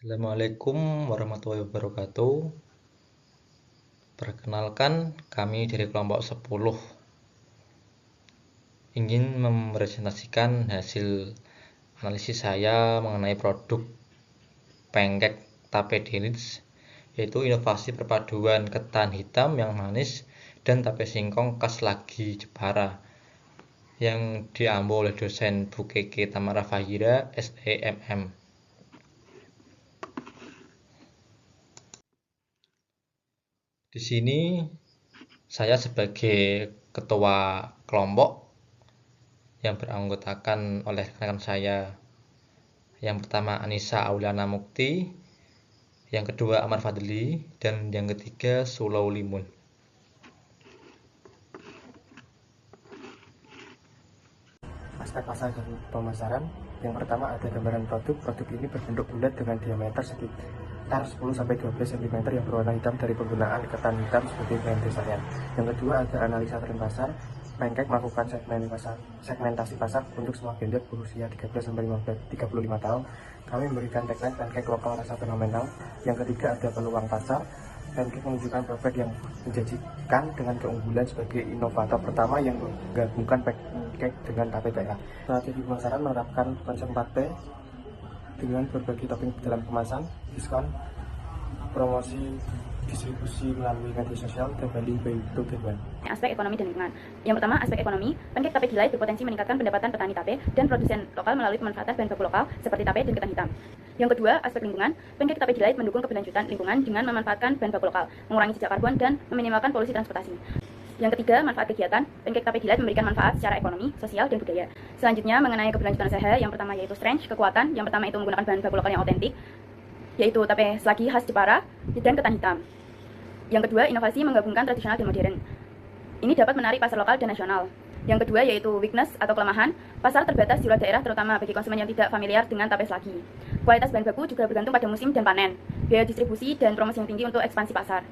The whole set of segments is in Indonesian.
Assalamualaikum warahmatullahi wabarakatuh. Perkenalkan, kami dari kelompok 10 ingin mempresentasikan hasil analisis saya mengenai produk pancake tape deluxe, yaitu inovasi perpaduan ketan hitam yang manis dan tape singkong khas Lagi Jepara yang diambil oleh dosen Bu Keke Tamara Fahira, SEMM. Di sini saya sebagai ketua kelompok yang beranggotakan oleh rekan saya. Yang pertama Anissa Auliana Mukti, yang kedua Amar Fadli, dan yang ketiga Sulau Limun. Aspek pasar dan pemasaran. Yang pertama ada gambaran produk. Produk ini berbentuk bulat dengan diameter sekitar 10-12 cm yang berwarna hitam dari penggunaan ketan hitam sebagai bahan dasarnya. Yang kedua ada analisa tren pasar. Pancake melakukan segmentasi pasar untuk semua gender berusia 13-35 tahun. Kami memberikan tagline pancake lokal rasa fenomenal. Yang ketiga ada peluang pasar. Pancake menunjukkan produk yang menjanjikan dengan keunggulan sebagai inovator pertama yang menggabungkan pancake dengan tape daerah. Strategi pemasaran menerapkan konsep 4P dengan berbagai topping dalam kemasan, diskon, promosi, distribusi melalui media sosial, dan banding by to one. Aspek ekonomi dan lingkungan. Yang pertama, aspek ekonomi. Pancake tape delight berpotensi meningkatkan pendapatan petani tape dan produsen lokal melalui pemanfaatan bahan baku lokal seperti tape dan ketan hitam. Yang kedua, aspek lingkungan. Pancake tape delight mendukung keberlanjutan lingkungan dengan memanfaatkan bahan baku lokal, mengurangi jejak karbon dan meminimalkan polusi transportasi. Yang ketiga, manfaat kegiatan. Pancake tape delight memberikan manfaat secara ekonomi, sosial, dan budaya. Selanjutnya, mengenai keberlanjutan usaha, yang pertama yaitu strength, kekuatan. Yang pertama itu menggunakan bahan baku lokal yang otentik, yaitu tape selagi khas Jepara dan ketan hitam. Yang kedua, inovasi menggabungkan tradisional dan modern. Ini dapat menarik pasar lokal dan nasional. Yang kedua yaitu weakness atau kelemahan, pasar terbatas di luar daerah terutama bagi konsumen yang tidak familiar dengan tape selagi. Kualitas bahan baku juga bergantung pada musim dan panen, biaya distribusi dan promosi yang tinggi untuk ekspansi pasar.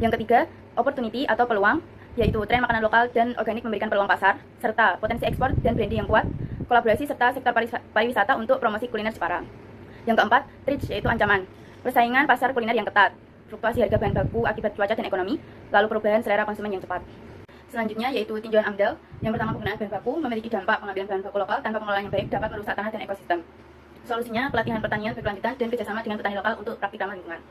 Yang ketiga, opportunity atau peluang, yaitu tren makanan lokal dan organik memberikan peluang pasar, serta potensi ekspor dan branding yang kuat, kolaborasi serta sektor pariwisata untuk promosi kuliner Jepara. Yang keempat, threat yaitu ancaman, persaingan pasar kuliner yang ketat, fluktuasi harga bahan baku akibat cuaca dan ekonomi, lalu perubahan selera konsumen yang cepat. Selanjutnya yaitu tinjauan AMDAL. Yang pertama, penggunaan bahan baku memiliki dampak pengambilan bahan baku lokal tanpa pengelolaan yang baik dapat merusak tanah dan ekosistem. Solusinya, pelatihan pertanian berkelanjutan dan kerjasama dengan petani lokal untuk praktik ramah lingkungan.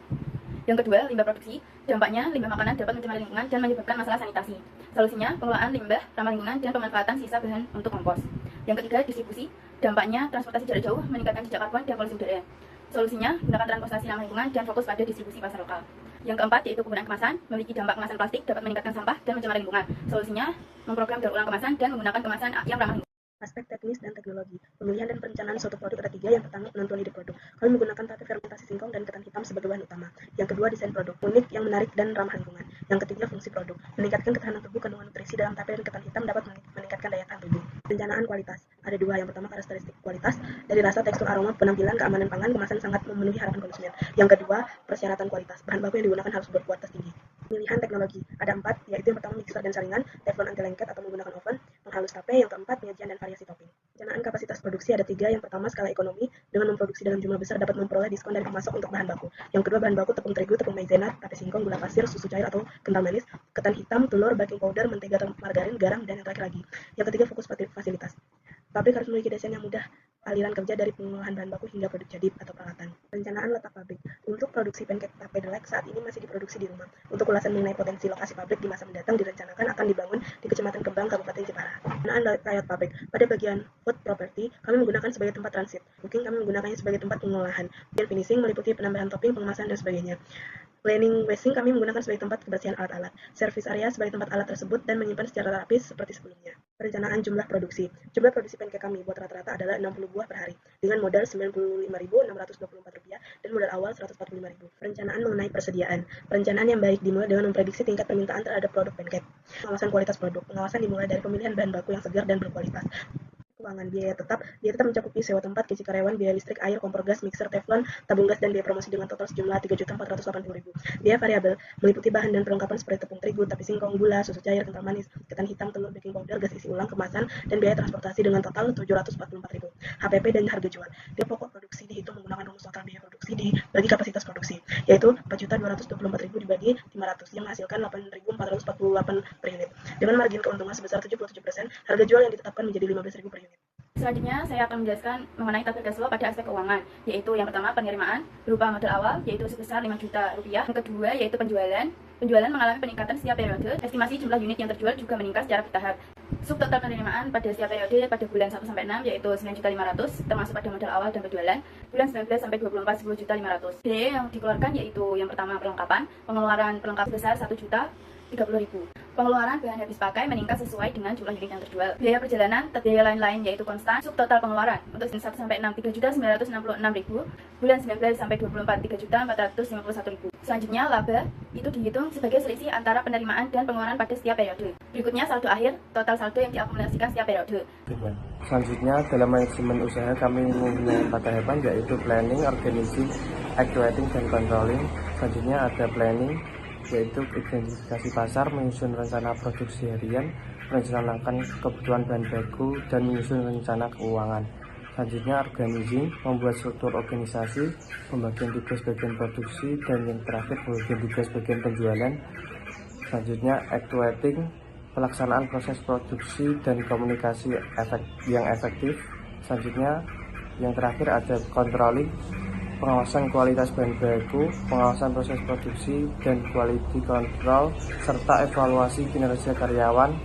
Yang kedua, limbah produksi. Dampaknya, limbah makanan dapat mencemari lingkungan dan menyebabkan masalah sanitasi. Solusinya, pengelolaan limbah ramah lingkungan dan pemanfaatan sisa bahan untuk kompos. Yang ketiga, distribusi. Dampaknya, transportasi jarak jauh meningkatkan jejak karbon dan polusi udara. Solusinya, gunakan transportasi ramah lingkungan dan fokus pada distribusi pasar lokal. Yang keempat yaitu penggunaan kemasan. Memiliki dampak kemasan plastik dapat meningkatkan sampah dan mencemari lingkungan. Solusinya, memprogram daur ulang kemasan dan menggunakan kemasan yang ramah lingkungan. Aspek teknis dan teknologi. Pemilihan dan perencanaan suatu produk ada 3. Yang pertama, penentuan ide produk. Kami menggunakan tape fermentasi singkong dan ketan hitam sebagai bahan utama. Yang kedua, desain produk unik yang menarik dan ramah lingkungan. Yang ketiga, fungsi produk. Meningkatkan ketahanan tubuh. Kandungan nutrisi dalam tape dan ketan hitam dapat meningkatkan daya tahan tubuh. Perencanaan kualitas. Ada 2. Yang pertama, karakteristik kualitas. Dari rasa, tekstur, aroma, penampilan, keamanan pangan, kemasan sangat memenuhi harapan konsumen. Yang kedua, persyaratan kualitas. Bahan baku yang digunakan harus berkualitas tinggi. Pilihan teknologi. Ada 4, yaitu yang pertama, mixer dan saringan, teflon anti lengket atau menggunakan oven, penghalus tape. Yang keempat, penyajian dan variasi topping. Perencanaan kapasitas produksi ada 3. Yang pertama, skala ekonomi. Dengan memproduksi dalam jumlah besar dapat memperoleh diskon dari pemasok untuk bahan baku. Yang kedua, bahan baku tepung terigu, tepung maizena, tape singkong, gula pasir, susu cair atau kental manis, ketan hitam, telur, baking powder, mentega atau margarin, garam, dan yang terakhir lagi. Yang ketiga, fokus fasilitas. Pabrik harus memiliki desain yang mudah aliran kerja dari pengolahan bahan baku hingga produk jadi atau peralatan. Perencanaan letak pabrik. Untuk produksi pancake tape deluxe saat ini masih diproduksi di rumah. Untuk ulasan mengenai potensi lokasi pabrik di masa mendatang direncanakan akan dibangun di Kecamatan Kembang, Kabupaten Jepara. Perencanaan layout pabrik. Pada bagian food property, kami menggunakan sebagai tempat transit. Booking kami menggunakannya sebagai tempat pengolahan. Bagian finishing meliputi penambahan topping, pengemasan, dan sebagainya. Planning wasting kami menggunakan sebagai tempat kebersihan alat-alat. Service area sebagai tempat alat tersebut dan menyimpan secara rapi seperti sebelumnya. Perencanaan jumlah produksi. Jumlah produksi pancake kami buat rata-rata adalah 60 buah per hari dengan modal Rp95.624 dan modal awal Rp145.000. Perencanaan mengenai persediaan. Perencanaan yang baik dimulai dengan memprediksi tingkat permintaan terhadap produk pancake. Pengawasan kualitas produk. Pengawasan dimulai dari pemilihan bahan baku yang segar dan berkualitas. keuangan. Biaya tetap mencakupi sewa tempat, gaji karyawan, biaya listrik, air, kompor gas, mixer, teflon, tabung gas, dan biaya promosi dengan total sejumlah Rp3.480.000. Biaya variabel meliputi bahan dan perlengkapan seperti tepung terigu, tape singkong, gula, susu cair, kental manis, ketan hitam, telur, baking powder, gas isi ulang, kemasan, dan biaya transportasi dengan total Rp744.000. HPP dan harga jual. Biaya pokok produksi dihitung menggunakan rumus total biaya produksi dibagi kapasitas produksi, yaitu Rp4.224.000 dibagi 500 yang menghasilkan Rp8.448 per unit. Dengan margin keuntungan sebesar 77%, harga jual yang ditetapkan menjadi Rp15.000 per unit. Selanjutnya, saya akan menjelaskan mengenai tabel cash flow pada aspek keuangan, yaitu yang pertama penerimaan berupa modal awal, yaitu sebesar Rp5 juta. Yang kedua, yaitu penjualan. Penjualan mengalami peningkatan setiap periode, estimasi jumlah unit yang terjual juga meningkat secara bertahap. Subtotal penerimaan pada setiap periode pada bulan 1-6 yaitu Rp9.500.000 termasuk pada modal awal dan penjualan. Bulan 19-24 Rp10.500.000. Biaya yang dikeluarkan yaitu yang pertama perlengkapan, pengeluaran perlengkapan sebesar Rp1.030.000. Pengeluaran bahan habis pakai meningkat sesuai dengan jumlah unit yang terjual. Biaya perjalanan, biaya lain-lain yaitu konstan. Subtotal pengeluaran untuk 1-6 Rp3.966.000, bulan 19-24 Rp3.451.000. Selanjutnya laba itu dihitung sebagai selisih antara penerimaan dan pengeluaran pada setiap periode. Berikutnya saldo akhir, total saldo yang diakumulasikan setiap periode. Selanjutnya dalam manajemen usaha kami mempunyai 4 tahapan, yaitu planning, organizing, actuating, dan controlling. Selanjutnya ada planning, yaitu identifikasi pasar, menyusun rencana produksi harian, merencanakan kebutuhan bahan baku, dan menyusun rencana keuangan. Selanjutnya organizing, membuat struktur organisasi, pembagian tugas bagian produksi, dan yang terakhir pembagian tugas bagian penjualan. Selanjutnya actuating, pelaksanaan proses produksi dan komunikasi yang efektif. Selanjutnya yang terakhir ada controlling, pengawasan kualitas bahan baku, pengawasan proses produksi dan quality control, serta evaluasi kinerja karyawan.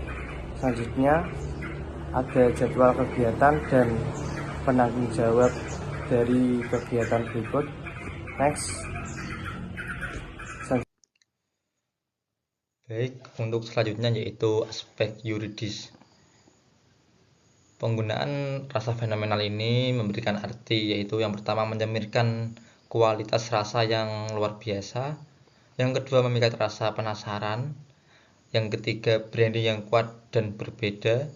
Selanjutnya ada jadwal kegiatan dan penanggung jawab dari kegiatan berikut. Next. Baik, untuk selanjutnya yaitu aspek yuridis. Penggunaan rasa fenomenal ini memberikan arti, yaitu yang pertama mencerminkan kualitas rasa yang luar biasa, yang kedua memikat rasa penasaran, yang ketiga branding yang kuat dan berbeda,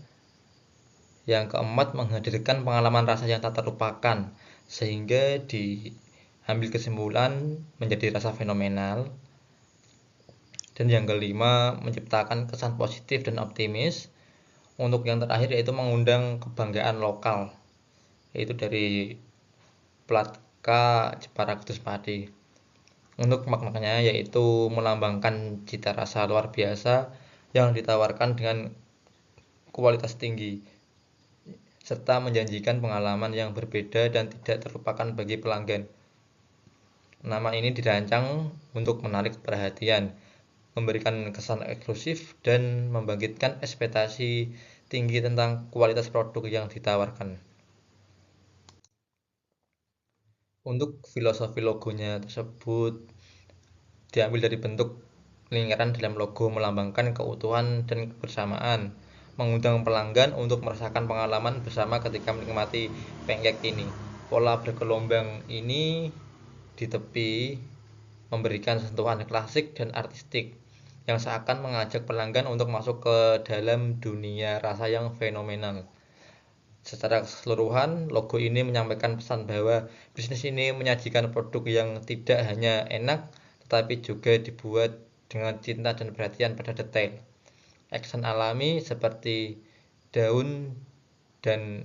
yang keempat menghadirkan pengalaman rasa yang tak terlupakan sehingga diambil kesimpulan menjadi rasa fenomenal, dan yang kelima menciptakan kesan positif dan optimis. Untuk yang terakhir yaitu mengundang kebanggaan lokal, yaitu dari Platka Jepara Kudus Padi. Untuk maknanya yaitu melambangkan cita rasa luar biasa yang ditawarkan dengan kualitas tinggi, serta menjanjikan pengalaman yang berbeda dan tidak terlupakan bagi pelanggan. Nama ini dirancang untuk menarik perhatian, memberikan kesan eksklusif, dan membangkitkan ekspektasi tinggi tentang kualitas produk yang ditawarkan. Untuk filosofi logonya tersebut diambil dari bentuk lingkaran dalam logo melambangkan keutuhan dan kebersamaan, mengundang pelanggan untuk merasakan pengalaman bersama ketika menikmati pancake ini. Pola bergelombang ini di tepi memberikan sentuhan klasik dan artistik yang seakan mengajak pelanggan untuk masuk ke dalam dunia rasa yang fenomenal. Secara keseluruhan, logo ini menyampaikan pesan bahwa bisnis ini menyajikan produk yang tidak hanya enak, tetapi juga dibuat dengan cinta dan perhatian pada detail. Aksen alami seperti daun dan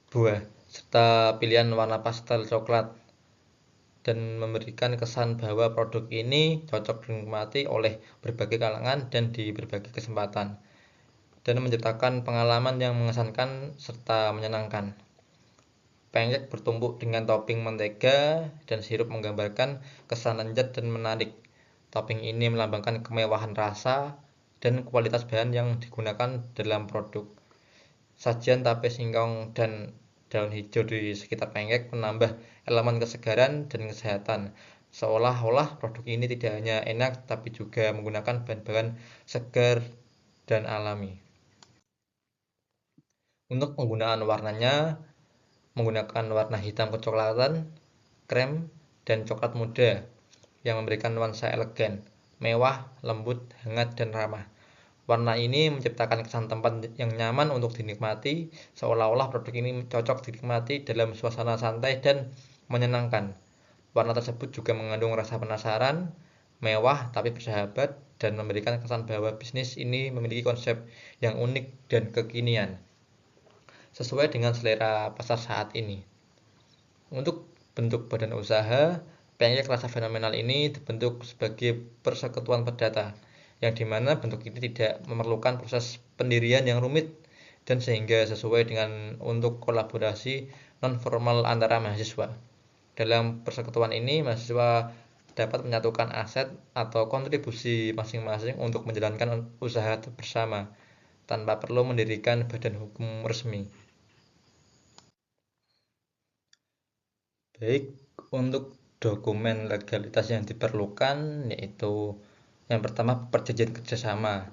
buah, serta pilihan warna pastel coklat, dan memberikan kesan bahwa produk ini cocok dinikmati oleh berbagai kalangan dan di berbagai kesempatan, dan menciptakan pengalaman yang mengesankan serta menyenangkan. Pancake bertumpuk dengan topping mentega dan sirup menggambarkan kesan lezat dan menarik. Topping ini melambangkan kemewahan rasa dan kualitas bahan yang digunakan dalam produk. Sajian tape singkong dan daun hijau di sekitar pancake menambah elemen kesegaran dan kesehatan, seolah-olah produk ini tidak hanya enak tapi juga menggunakan bahan-bahan segar dan alami. Untuk penggunaan warnanya menggunakan warna hitam kecoklatan, krem, dan coklat muda yang memberikan nuansa elegan, mewah, lembut, hangat, dan ramah. Warna ini menciptakan kesan tempat yang nyaman untuk dinikmati, seolah-olah produk ini cocok dinikmati dalam suasana santai dan menyenangkan. Warna tersebut juga mengandung rasa penasaran, mewah tapi bersahabat, dan memberikan kesan bahwa bisnis ini memiliki konsep yang unik dan kekinian, sesuai dengan selera pasar saat ini. Untuk bentuk badan usaha, pancake rasa fenomenal ini dibentuk sebagai persekutuan perdata, yang dimana bentuk ini tidak memerlukan proses pendirian yang rumit dan sehingga sesuai dengan untuk kolaborasi non-formal antara mahasiswa. Dalam persekutuan ini, mahasiswa dapat menyatukan aset atau kontribusi masing-masing untuk menjalankan usaha bersama, tanpa perlu mendirikan badan hukum resmi. Baik, untuk dokumen legalitas yang diperlukan yaitu yang pertama perjanjian kerjasama.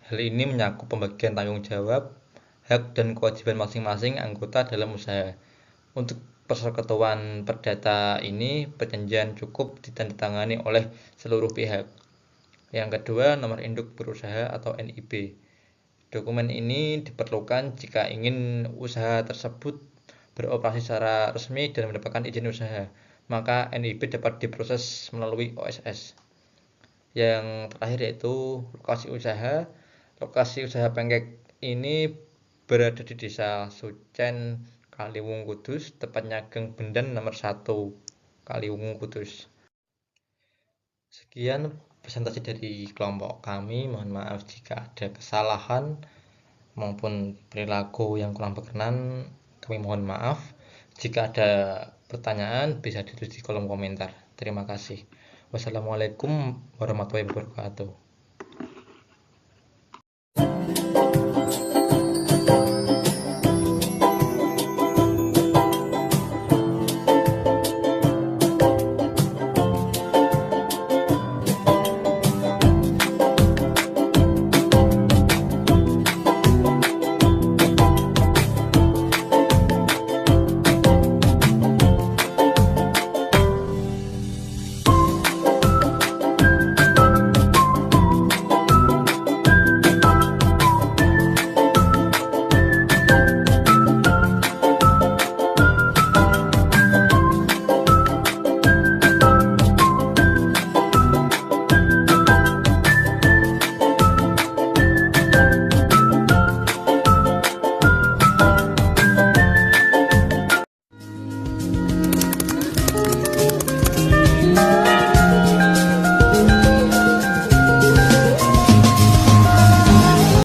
Hal ini mencakup pembagian tanggung jawab, hak dan kewajiban masing-masing anggota dalam usaha. Untuk persekutuan perdata ini, perjanjian cukup ditandatangani oleh seluruh pihak. Yang kedua, nomor induk berusaha atau NIB. Dokumen ini diperlukan jika ingin usaha tersebut beroperasi secara resmi dan mendapatkan izin usaha, maka NIB dapat diproses melalui OSS. Yang terakhir yaitu lokasi usaha. Lokasi usaha pancake ini berada di Desa Sucen, Kaliwung, Kudus, tepatnya Gang Bendan nomor 1, Kaliwung, Kudus. Sekian presentasi dari kelompok kami. Mohon maaf jika ada kesalahan maupun perilaku yang kurang berkenan. Kami mohon maaf. Jika ada pertanyaan bisa ditulis di kolom komentar. Terima kasih. Wassalamualaikum warahmatullahi wabarakatuh.